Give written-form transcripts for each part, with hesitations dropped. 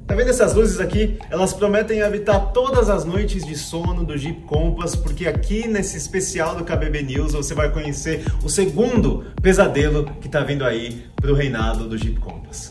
Tá vendo essas luzes aqui? Elas prometem evitar todas as noites de sono do Jeep Compass, porque aqui nesse especial do KBB News você vai conhecer o segundo pesadelo que tá vindo aí pro reinado do Jeep Compass.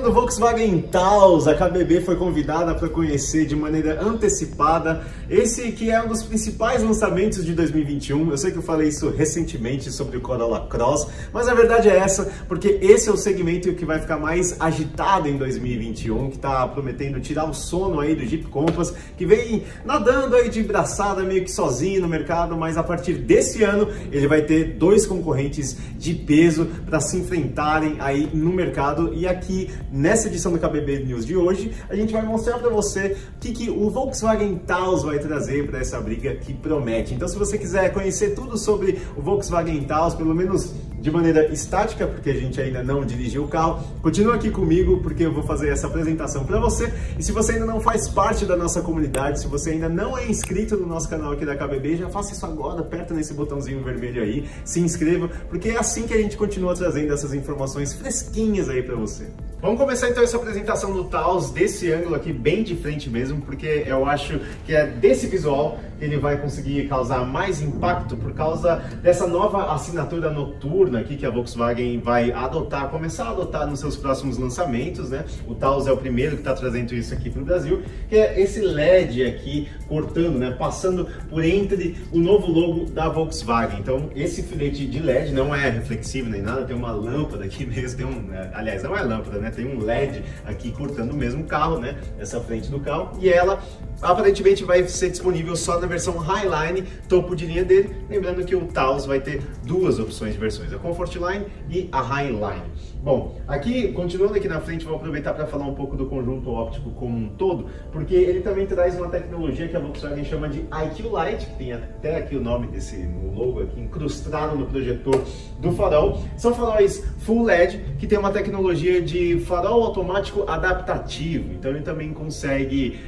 Do Volkswagen Taos, a KBB foi convidada para conhecer de maneira antecipada esse que é um dos principais lançamentos de 2021. Eu sei que eu falei isso recentemente sobre o Corolla Cross, mas a verdade é essa, porque esse é o segmento que vai ficar mais agitado em 2021, que está prometendo tirar o sono aí do Jeep Compass, que vem nadando aí de braçada meio que sozinho no mercado, mas a partir desse ano ele vai ter dois concorrentes de peso para se enfrentarem aí no mercado. E aqui nessa edição do KBB News de hoje, a gente vai mostrar para você o que o Volkswagen Taos vai trazer para essa briga que promete. Então, se você quiser conhecer tudo sobre o Volkswagen Taos, pelo menos de maneira estática, porque a gente ainda não dirigiu o carro, continua aqui comigo, porque eu vou fazer essa apresentação para você. E se você ainda não faz parte da nossa comunidade, se você ainda não é inscrito no nosso canal aqui da KBB, já faça isso agora, aperta nesse botãozinho vermelho aí, se inscreva, porque é assim que a gente continua trazendo essas informações fresquinhas aí para você. Vamos começar então essa apresentação do Taos desse ângulo aqui, bem de frente mesmo, porque eu acho que é desse visual que ele vai conseguir causar mais impacto por causa dessa nova assinatura noturna aqui que a Volkswagen vai adotar, começar a adotar nos seus próximos lançamentos, né? O Taos é o primeiro que está trazendo isso aqui para o Brasil, que é esse LED aqui cortando, né? Passando por entre o novo logo da Volkswagen. Então esse filete de LED não é reflexivo nem nada, tem uma lâmpada aqui mesmo, tem aliás, não é lâmpada, né? Tem um LED aqui cortando o mesmo carro, né? Essa frente do carro, e ela aparentemente vai ser disponível só na versão Highline, topo de linha dele. Lembrando que o Taos vai ter duas opções de versões, a Comfort Line e a Highline. Bom, aqui, continuando aqui na frente, vou aproveitar para falar um pouco do conjunto óptico como um todo, porque ele também traz uma tecnologia que a Volkswagen chama de IQ Light, que tem até aqui o nome desse logo aqui incrustado no projetor do farol. São faróis Full LED, que tem uma tecnologia de farol automático adaptativo, então ele também consegue,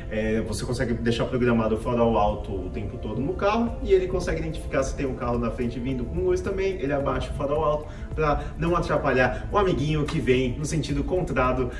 você consegue deixar programado o farol alto o tempo todo no carro, e ele consegue identificar se tem um carro na frente vindo com luz também, ele abaixa o farol alto para não atrapalhar o amiguinho que vem no sentido contrário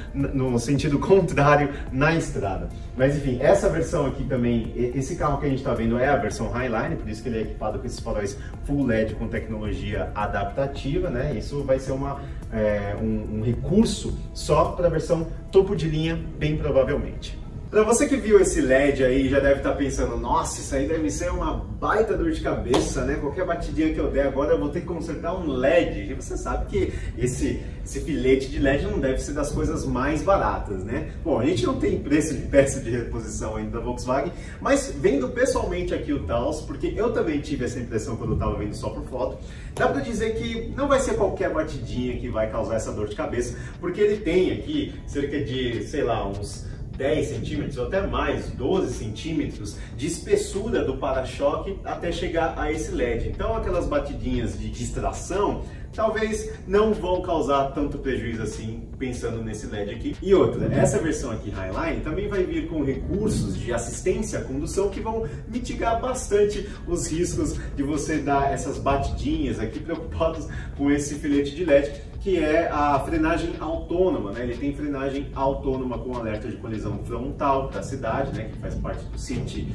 na estrada. Mas enfim, essa versão aqui também, esse carro que a gente está vendo é a versão Highline, por isso que ele é equipado com esses faróis Full LED com tecnologia adaptativa, né? Isso vai ser um recurso só para a versão topo de linha, bem provavelmente. Para você que viu esse LED aí, já deve estar pensando, nossa, isso aí deve ser uma baita dor de cabeça, né? Qualquer batidinha que eu der agora eu vou ter que consertar um LED. E você sabe que esse filete de LED não deve ser das coisas mais baratas, né? Bom, a gente não tem preço de peça de reposição ainda da Volkswagen, mas vendo pessoalmente aqui o Taos, porque eu também tive essa impressão quando eu estava vendo só por foto, dá para dizer que não vai ser qualquer batidinha que vai causar essa dor de cabeça, porque ele tem aqui cerca de, sei lá, uns 10 centímetros ou até mais, 12 centímetros de espessura do para-choque até chegar a esse LED. Então aquelas batidinhas de distração talvez não vão causar tanto prejuízo assim, pensando nesse LED aqui. E outra, essa versão aqui Highline também vai vir com recursos de assistência à condução que vão mitigar bastante os riscos de você dar essas batidinhas aqui, preocupados com esse filete de LED, que é a frenagem autônoma, né? Ele tem frenagem autônoma com alerta de colisão frontal da cidade, né? Que faz parte do City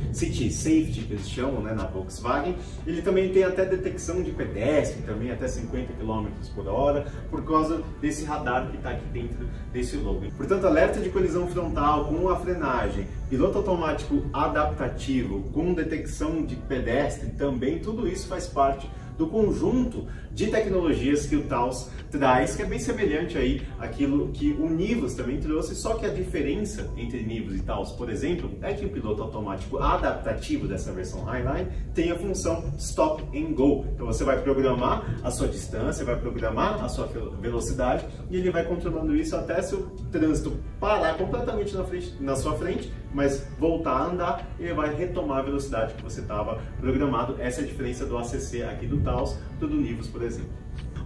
Safety, que eles chamam, né? Na Volkswagen. Ele também tem até detecção de pedestre, também até 50 km por hora, por causa desse radar que está aqui dentro desse logo. Portanto, alerta de colisão frontal com a frenagem, piloto automático adaptativo com detecção de pedestre também, tudo isso faz parte do conjunto de tecnologias que o Taos traz, que é bem semelhante aí àquilo que o Nivus também trouxe, só que a diferença entre Nivus e Taos, por exemplo, é que o piloto automático adaptativo dessa versão Highline tem a função Stop and Go. Então você vai programar a sua distância, vai programar a sua velocidade e ele vai controlando isso até se o trânsito parar completamente na sua frente, mas voltar a andar, ele vai retomar a velocidade que você estava programado. Essa é a diferença do ACC aqui do Taos do Nivus, por exemplo.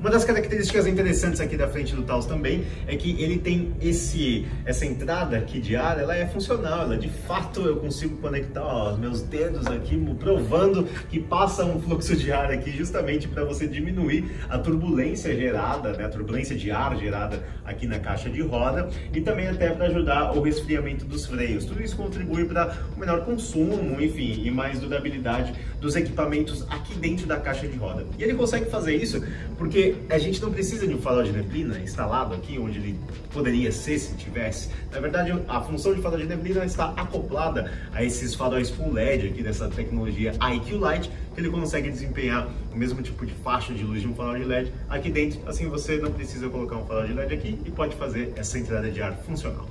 Uma das características interessantes aqui da frente do Taos também é que ele tem essa entrada aqui de ar, ela é funcional, ela de fato eu consigo conectar os meus dedos aqui, provando que passa um fluxo de ar aqui justamente para você diminuir a turbulência gerada, né, a turbulência de ar gerada aqui na caixa de roda e também até para ajudar o resfriamento dos freios. Tudo isso contribui para o menor consumo, enfim, e mais durabilidade dos equipamentos aqui dentro da caixa de roda. E ele consegue fazer isso porque a gente não precisa de um farol de neblina instalado aqui, onde ele poderia ser se tivesse. Na verdade, a função de farol de neblina está acoplada a esses faróis full LED aqui dessa tecnologia IQ Light, que ele consegue desempenhar o mesmo tipo de faixa de luz de um farol de LED aqui dentro. Assim você não precisa colocar um farol de LED aqui e pode fazer essa entrada de ar funcional.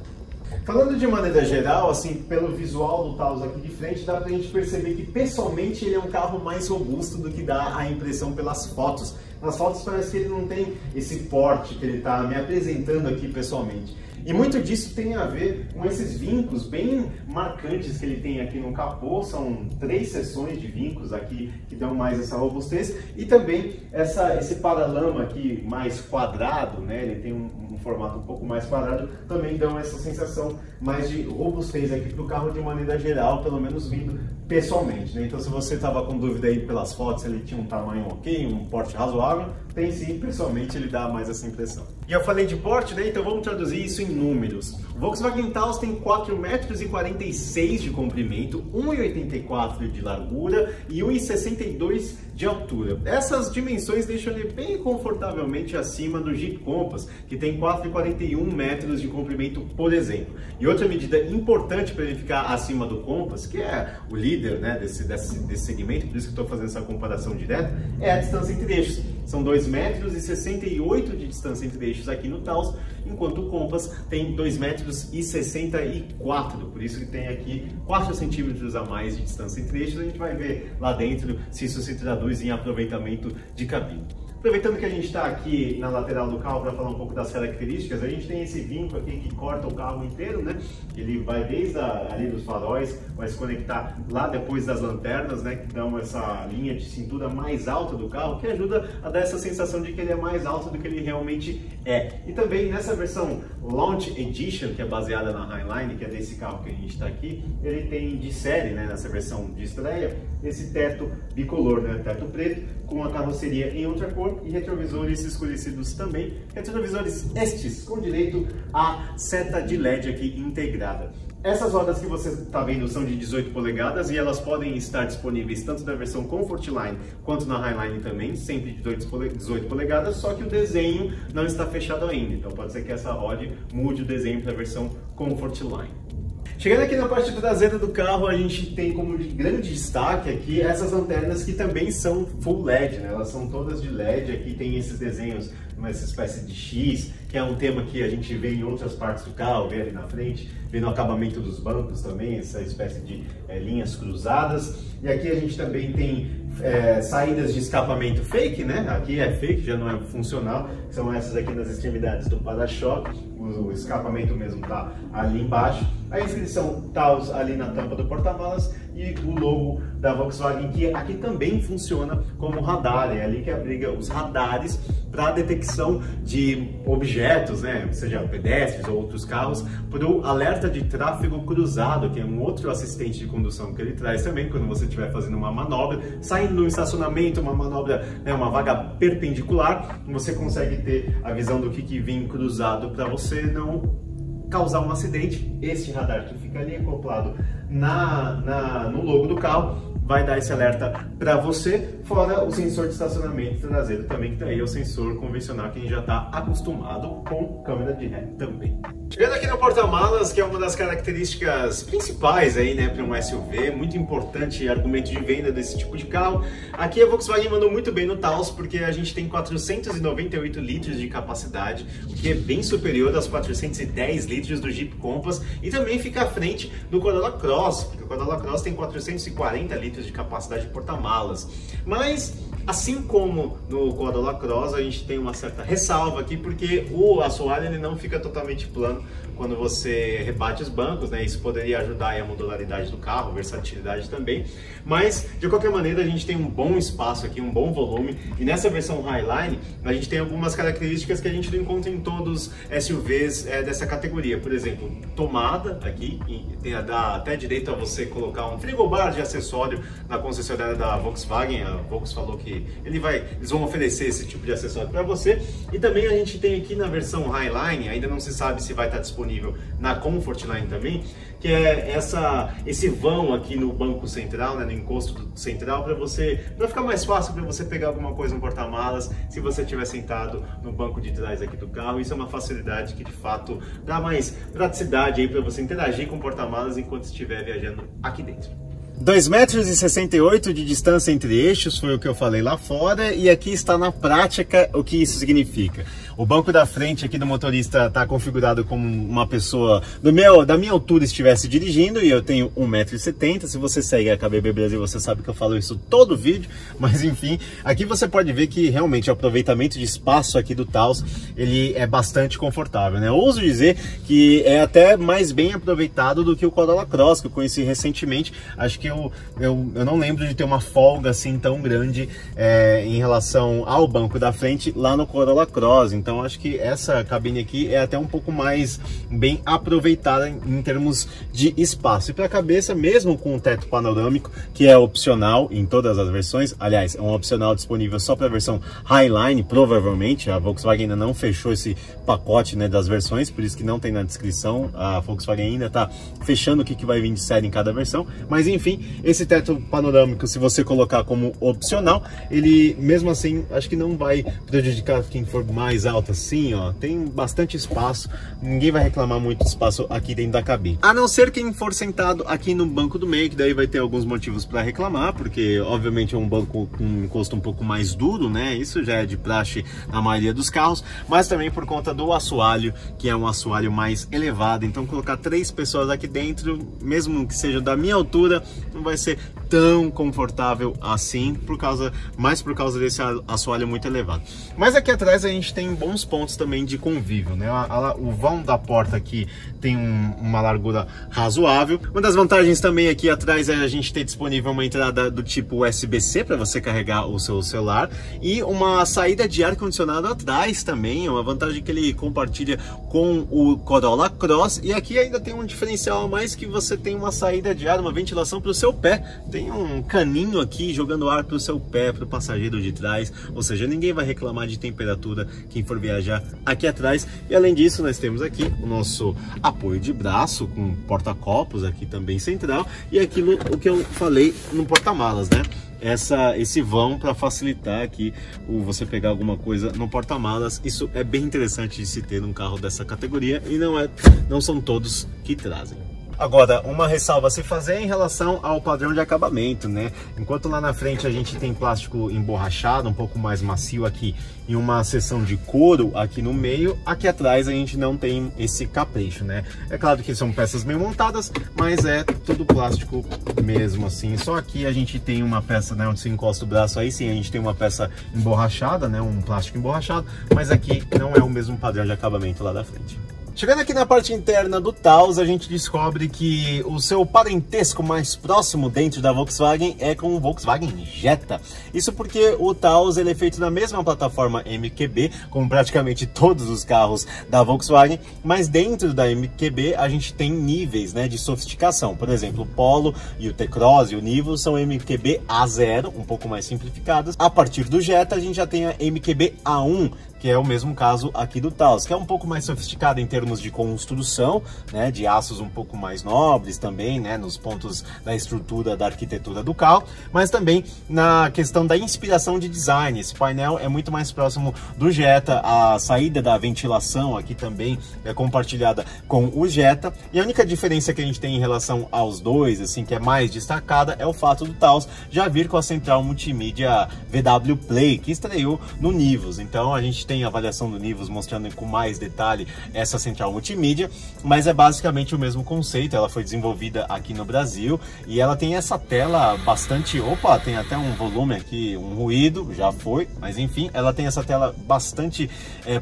Falando de maneira geral, assim, pelo visual do Taos aqui de frente, dá pra gente perceber que pessoalmente ele é um carro mais robusto do que dá a impressão pelas fotos. Nas fotos parece que ele não tem esse porte que ele tá me apresentando aqui pessoalmente. E muito disso tem a ver com esses vincos bem marcantes que ele tem aqui no capô. São 3 seções de vincos aqui que dão mais essa robustez. E também esse paralama aqui mais quadrado, né? Ele tem um formato um pouco mais quadrado, também dão essa sensação mais de robustez aqui para o carro de maneira geral, pelo menos vindo pessoalmente, né? Então se você estava com dúvida aí pelas fotos, ele tinha um tamanho ok, um porte razoável, tem sim, pessoalmente ele dá mais essa impressão. E eu falei de porte, né? Então vamos traduzir isso em números. O Volkswagen Taos tem 4,46 metros de comprimento, 1,84 de largura e 1,62 de altura. Essas dimensões deixam ele bem confortavelmente acima do Jeep Compass, que tem 4,41 metros de comprimento, por exemplo. E outra medida importante para ele ficar acima do Compass, que é o líder, né, desse segmento, por isso que estou fazendo essa comparação direta, é a distância entre eixos. São 2,68 metros de distância entre eixos aqui no Taos, enquanto o Compass tem 2,64 metros, por isso que tem aqui 4 centímetros a mais de distância entre eixos. A gente vai ver lá dentro se isso se traduz em aproveitamento de cabine. Aproveitando que a gente está aqui na lateral do carro para falar um pouco das características, a gente tem esse vinco aqui que corta o carro inteiro, né? Ele vai desde ali dos faróis, vai se conectar lá depois das lanternas, né? Que dão essa linha de cintura mais alta do carro, que ajuda a dar essa sensação de que ele é mais alto do que ele realmente é. E também nessa versão Launch Edition, que é baseada na Highline, que é desse carro que a gente está aqui, ele tem de série, né? Nessa versão de estreia, esse teto bicolor, né? Teto preto, com a carroceria em outra cor e retrovisores escurecidos também. Retrovisores estes com direito à seta de LED aqui integrada. Essas rodas que você está vendo são de 18 polegadas e elas podem estar disponíveis tanto na versão Comfortline quanto na Highline também, sempre de 18 polegadas, só que o desenho não está fechado ainda, então pode ser que essa roda mude o desenho para a versão Comfortline. Chegando aqui na parte traseira do carro, a gente tem como de grande destaque aqui essas lanternas que também são full LED, né? Elas são todas de LED, aqui tem esses desenhos, essa espécie de X, que é um tema que a gente vê em outras partes do carro, vê ali na frente, vê no acabamento dos bancos também, essa espécie de linhas cruzadas. E aqui a gente também tem saídas de escapamento fake, né? Aqui é fake, já não é funcional, são essas aqui nas extremidades do para-choque, o escapamento mesmo tá ali embaixo. A inscrição Taos ali na tampa do porta-malas e o logo da Volkswagen, que aqui também funciona como radar, é ali que abriga os radares para detecção de objetos, né, seja pedestres ou outros carros, para o alerta de tráfego cruzado, que é um outro assistente de condução que ele traz também quando você estiver fazendo uma manobra, saindo do estacionamento, uma manobra, né, uma vaga perpendicular, você consegue ter a visão do que vem cruzado para você não causar um acidente. Este radar que fica ali acoplado no logo do carro vai dar esse alerta para você, fora o sensor de estacionamento traseiro também, que daí é o sensor convencional que a gente já está acostumado com câmera de ré também. Chegando aqui no porta-malas, que é uma das características principais aí, né, para um SUV, muito importante argumento de venda desse tipo de carro. Aqui a Volkswagen mandou muito bem no Taos, porque a gente tem 498 litros de capacidade, o que é bem superior aos 410 litros do Jeep Compass, e também fica à frente do Corolla Cross, porque o Corolla Cross tem 440 litros de capacidade de porta-malas. Mas Assim como no Corolla Cross, a gente tem uma certa ressalva aqui, porque o assoalho ele não fica totalmente plano quando você rebate os bancos, né? Isso poderia ajudar aí a modularidade do carro, versatilidade também. Mas, de qualquer maneira, a gente tem um bom espaço aqui, um bom volume. E nessa versão Highline, a gente tem algumas características que a gente não encontra em todos os SUVs dessa categoria. Por exemplo, tomada aqui, dá até direito a você colocar um frigobar de acessório na concessionária da Volkswagen. A Volkswagen falou que eles vão oferecer esse tipo de acessório para você. E também a gente tem aqui na versão Highline, ainda não se sabe se vai estar disponível na Comfortline também, que é esse vão aqui no banco central, né, no encosto central, para ficar mais fácil para você pegar alguma coisa no porta-malas se você estiver sentado no banco de trás aqui do carro. Isso é uma facilidade que de fato dá mais praticidade aí para você interagir com o porta-malas enquanto estiver viajando aqui dentro. 2,68 metros de distância entre eixos, foi o que eu falei lá fora, e aqui está na prática o que isso significa. O banco da frente aqui do motorista está configurado como uma pessoa da minha altura estivesse dirigindo, e eu tenho 1,70 m. Se você segue a KBB Brasil, você sabe que eu falo isso todo vídeo, mas enfim, aqui você pode ver que realmente o aproveitamento de espaço aqui do Taos, ele é bastante confortável, né? Eu ouso dizer que é até mais bem aproveitado do que o Corolla Cross, que eu conheci recentemente. Acho que eu não lembro de ter uma folga assim tão grande em relação ao banco da frente lá no Corolla Cross. Então acho que essa cabine aqui é até um pouco mais bem aproveitada em termos de espaço. E para a cabeça, mesmo com o teto panorâmico, que é opcional em todas as versões, aliás, é um opcional disponível só para a versão Highline, provavelmente. A Volkswagen ainda não fechou esse pacote, né, das versões, por isso que não tem na descrição. A Volkswagen ainda está fechando o que vai vir de série em cada versão, mas enfim, esse teto panorâmico, se você colocar como opcional, ele mesmo assim acho que não vai prejudicar quem for mais alto assim, ó. Tem bastante espaço, ninguém vai reclamar muito de espaço aqui dentro da cabine. A não ser quem for sentado aqui no banco do meio, que daí vai ter alguns motivos para reclamar, porque obviamente é um banco com um encosto um pouco mais duro, né? Isso já é de praxe na maioria dos carros, mas também por conta do assoalho, que é um assoalho mais elevado. Então colocar 3 pessoas aqui dentro, mesmo que seja da minha altura, não vai ser tão confortável assim, mais por causa desse assoalho muito elevado. Mas aqui atrás a gente tem bons pontos também de convívio, né? O vão da porta aqui tem uma largura razoável. Uma das vantagens também aqui atrás é a gente ter disponível uma entrada do tipo USB-C para você carregar o seu celular, e uma saída de ar-condicionado atrás também, é uma vantagem que ele compartilha com o Corolla Cross. E aqui ainda tem um diferencial a mais, que você tem uma saída de ar, uma ventilação para o seu pé. Tem um caninho aqui jogando ar para o seu pé, para o passageiro de trás, ou seja, ninguém vai reclamar de temperatura quem for viajar aqui atrás. E além disso, nós temos aqui o nosso apoio de braço com porta-copos aqui também central, e aquilo o que eu falei no porta-malas, né? Esse vão para facilitar aqui você pegar alguma coisa no porta-malas. Isso é bem interessante de se ter num carro dessa categoria, e não são todos que trazem. Agora, uma ressalva a se fazer em relação ao padrão de acabamento, né? Enquanto lá na frente a gente tem plástico emborrachado, um pouco mais macio aqui, e uma seção de couro aqui no meio, aqui atrás a gente não tem esse capricho, né? É claro que são peças bem montadas, mas é tudo plástico mesmo assim. Só aqui a gente tem uma peça, né, onde se encosta o braço, aí sim a gente tem uma peça emborrachada, né, um plástico emborrachado, mas aqui não é o mesmo padrão de acabamento lá da frente. Chegando aqui na parte interna do Taos, a gente descobre que o seu parentesco mais próximo dentro da Volkswagen é com o Volkswagen Jetta. Isso porque o Taos ele é feito na mesma plataforma MQB, como praticamente todos os carros da Volkswagen, mas dentro da MQB a gente tem níveis, né, de sofisticação. Por exemplo, o Polo e o T-Cross e o Nivo são MQB A0, um pouco mais simplificados. A partir do Jetta a gente já tem a MQB A1, que é o mesmo caso aqui do Taos, que é um pouco mais sofisticado em termos de construção, né, de aços um pouco mais nobres também, né, nos pontos da estrutura, da arquitetura do carro, mas também na questão da inspiração de design. Esse painel é muito mais próximo do Jetta, a saída da ventilação aqui também é compartilhada com o Jetta, e a única diferença que a gente tem em relação aos dois, assim, que é mais destacada, é o fato do Taos já vir com a central multimídia VW Play, que estreou no Nivus. Então a gente tem a avaliação do Nivus mostrando com mais detalhe essa central multimídia, mas é basicamente o mesmo conceito. Ela foi desenvolvida aqui no Brasil e ela tem essa tela bastante... Opa, tem até um volume aqui, um ruído, já foi, mas enfim, ela tem essa tela bastante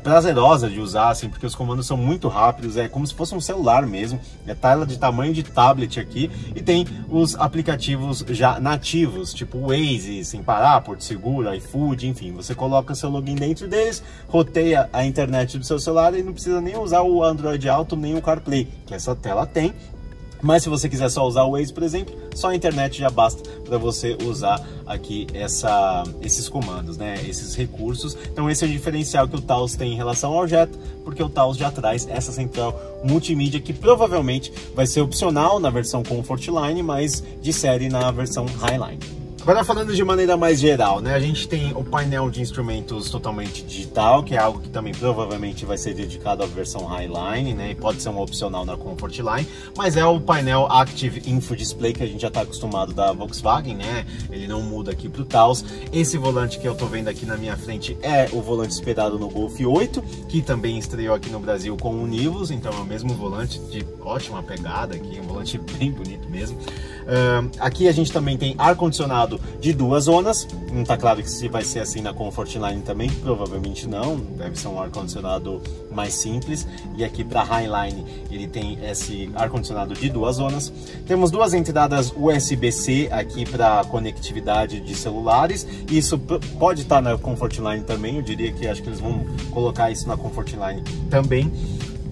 prazerosa de usar, assim, porque os comandos são muito rápidos, é como se fosse um celular mesmo, é tela de tamanho de tablet aqui, e tem os aplicativos já nativos, tipo Waze, Sem Parar, Porto Seguro, iFood, enfim, você coloca seu login dentro deles, roteia a internet do seu celular e não precisa nem usar o Android Auto nem o CarPlay, que essa tela tem. Mas se você quiser só usar o Waze, por exemplo, só a internet já basta para você usar aqui esses comandos, né? Esses recursos. Então esse é o diferencial que o Taos tem em relação ao Jetta, porque o Taos já traz essa central multimídia que provavelmente vai ser opcional na versão Comfortline, mas de série na versão Highline. Agora falando de maneira mais geral, né, a gente tem o painel de instrumentos totalmente digital, que é algo que também provavelmente vai ser dedicado à versão Highline, né, e pode ser um opcional na Comfortline, mas é o painel Active Info Display que a gente já está acostumado da Volkswagen, né, ele não muda aqui para o Taos. Esse volante que eu estou vendo aqui na minha frente é o volante esperado no Golf 8, que também estreou aqui no Brasil com o Nivus, então é o mesmo volante de ótima pegada aqui, um volante bem bonito mesmo. Aqui a gente também tem ar-condicionado de 2 zonas, não tá claro que se vai ser assim na Comfortline também, provavelmente não, deve ser um ar-condicionado mais simples. E aqui para Highline ele tem esse ar-condicionado de 2 zonas. Temos 2 entradas USB-C aqui para conectividade de celulares, isso pode estar na Comfortline também, eu diria que acho que eles vão colocar isso na Comfortline também.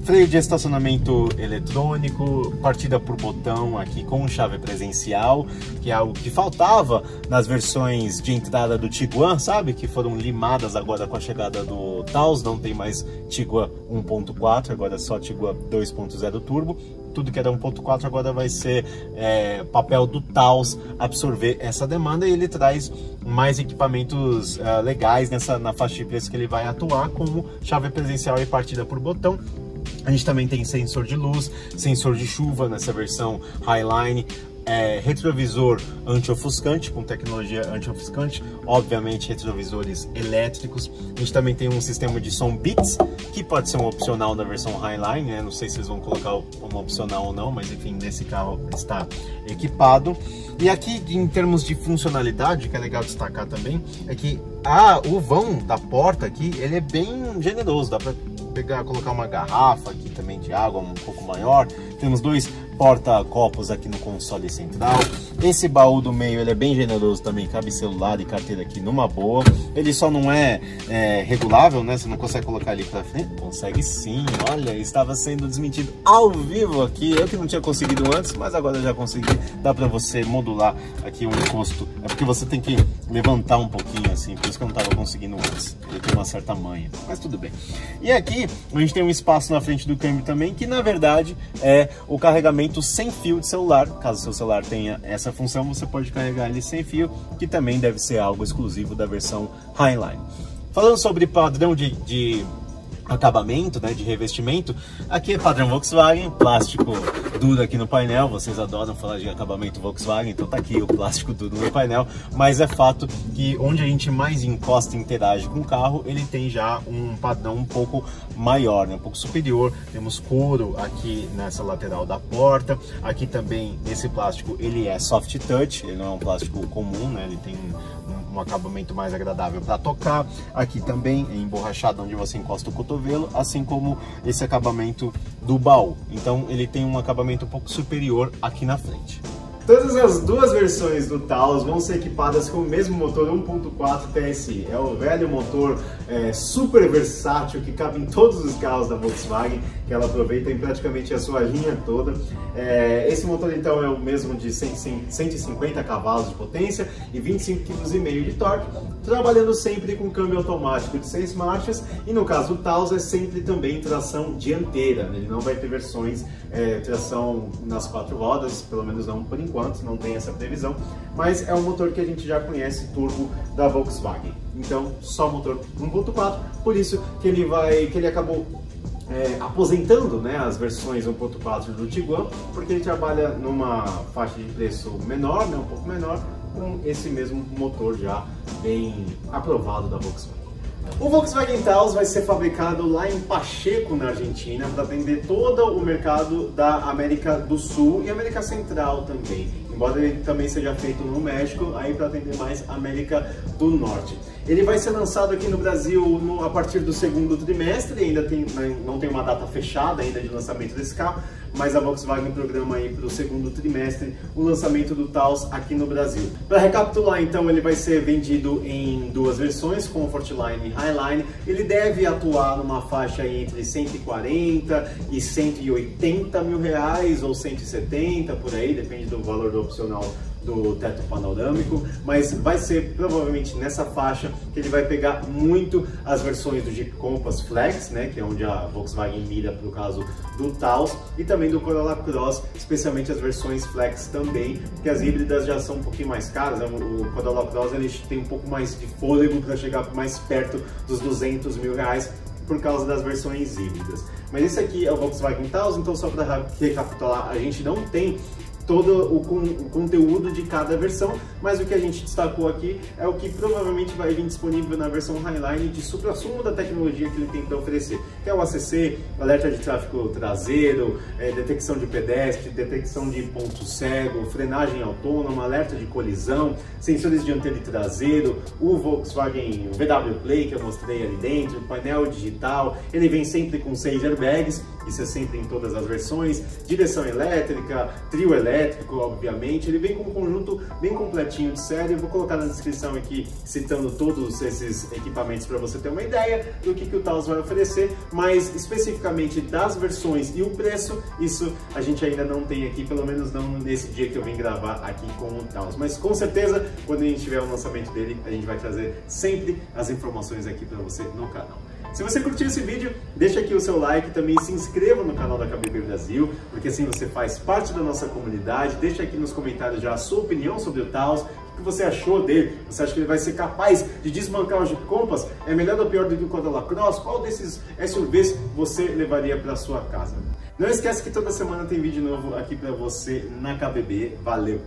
Freio de estacionamento eletrônico, partida por botão aqui com chave presencial, que é algo que faltava nas versões de entrada do Tiguan, sabe? Que foram limadas agora com a chegada do Taos, não tem mais Tiguan 1.4, agora é só Tiguan 2.0 Turbo. Tudo que era 1.4 agora vai ser papel do Taos absorver essa demanda, e ele traz mais equipamentos legais na faixa de preço que ele vai atuar, como chave presencial e partida por botão. A gente também tem sensor de luz, sensor de chuva nessa versão Highline, retrovisor anti-ofuscante, com tecnologia anti-ofuscante, obviamente retrovisores elétricos. A gente também tem um sistema de som Beats, que pode ser um opcional na versão Highline, né? Não sei se eles vão colocar uma opcional ou não, mas enfim, nesse carro está equipado. E aqui, em termos de funcionalidade, que é legal destacar também, é que o vão da porta aqui, ele é bem generoso, dá para colocar uma garrafa aqui também de água um pouco maior. Temos 2 porta-copos aqui no console central. Esse baú do meio ele é bem generoso também, cabe celular e carteira aqui numa boa. Ele só não é regulável, né? Você não consegue colocar ele para frente. Consegue sim, olha, estava sendo desmentido ao vivo aqui. Eu que não tinha conseguido antes, mas agora eu já consegui. Dá para você modular aqui um encosto. É porque você tem que levantar um pouquinho assim, por isso que eu não estava conseguindo antes. Ele tem uma certa manha, mas tudo bem. E aqui a gente tem um espaço na frente do câmbio também, que na verdade é o carregamento sem fio de celular. Caso seu celular tenha essa função, você pode carregar ele sem fio, que também deve ser algo exclusivo da versão Highline. Falando sobre padrão de acabamento, né, de revestimento, aqui é padrão Volkswagen, plástico duro aqui no painel. Vocês adoram falar de acabamento Volkswagen, então tá aqui o plástico duro no painel, mas é fato que onde a gente mais encosta e interage com o carro, ele tem já um padrão um pouco maior, né, um pouco superior. Temos couro aqui nessa lateral da porta, aqui também esse plástico ele é soft touch, ele não é um plástico comum, né, ele tem um acabamento mais agradável para tocar. Aqui também é emborrachado onde você encosta o cotovelo, assim como esse acabamento do baú. Então ele tem um acabamento um pouco superior aqui na frente. Todas as 2 versões do Taos vão ser equipadas com o mesmo motor 1.4 TSI. É o velho motor super versátil que cabe em todos os carros da Volkswagen, que ela aproveita em praticamente a sua linha toda. Esse motor então é o mesmo de 150 cavalos de potência e 25,5 kg de torque, trabalhando sempre com câmbio automático de 6 marchas, e no caso do Taos é sempre também tração dianteira. Ele não vai ter versões tração nas 4 rodas, pelo menos não por enquanto, não tem essa previsão, mas é um motor que a gente já conhece, turbo da Volkswagen. Então só motor 1.4, por isso que ele acabou aposentando, né, as versões 1.4 do Tiguan, porque ele trabalha numa faixa de preço menor, né, um pouco menor, com esse mesmo motor já bem aprovado da Volkswagen. O Volkswagen Taos vai ser fabricado lá em Pacheco, na Argentina, para atender todo o mercado da América do Sul e América Central também. Embora ele também seja feito no México, aí para atender mais a América do Norte. Ele vai ser lançado aqui no Brasil a partir do segundo trimestre, ainda não tem uma data fechada ainda de lançamento desse carro, mas a Volkswagen programa aí para o segundo trimestre o lançamento do Taos aqui no Brasil. Para recapitular, então, ele vai ser vendido em duas versões, Comfortline e Highline. Ele deve atuar numa faixa aí entre 140 e 180 mil reais ou 170 por aí, depende do valor do opcional do teto panorâmico, mas vai ser provavelmente nessa faixa que ele vai pegar muito as versões do Jeep Compass Flex, né, que é onde a Volkswagen mira para o caso do Taos, e também do Corolla Cross, especialmente as versões Flex também, porque as híbridas já são um pouquinho mais caras, né? O Corolla Cross ele tem um pouco mais de fôlego para chegar mais perto dos 200 mil reais, por causa das versões híbridas. Mas esse aqui é o Volkswagen Taos, então só para recapitular, a gente não tem todo o conteúdo de cada versão, mas o que a gente destacou aqui é o que provavelmente vai vir disponível na versão Highline de supra-sumo da tecnologia que ele tem para oferecer, que é o ACC, alerta de tráfego traseiro, detecção de pedestre, detecção de ponto cego, frenagem autônoma, alerta de colisão, sensores dianteiro e traseiro, o Volkswagen VW Play que eu mostrei ali dentro, painel digital, ele vem sempre com 6 airbags, isso é sempre em todas as versões, direção elétrica, trio elétrico, obviamente, ele vem com um conjunto bem completinho de série. Eu vou colocar na descrição aqui, citando todos esses equipamentos para você ter uma ideia do que o Taos vai oferecer, mas especificamente das versões e o preço, isso a gente ainda não tem aqui, pelo menos não nesse dia que eu vim gravar aqui com o Taos, mas com certeza, quando a gente tiver o lançamento dele, a gente vai trazer sempre as informações aqui para você no canal. Se você curtiu esse vídeo, deixa aqui o seu like, também se inscreva no canal da KBB Brasil, porque assim você faz parte da nossa comunidade. Deixa aqui nos comentários já a sua opinião sobre o Taos, o que você achou dele. Você acha que ele vai ser capaz de desbancar o Jeep Compass? É melhor ou pior do que o Corolla Cross? Qual desses SUVs você levaria para sua casa? Não esquece que toda semana tem vídeo novo aqui para você na KBB. Valeu!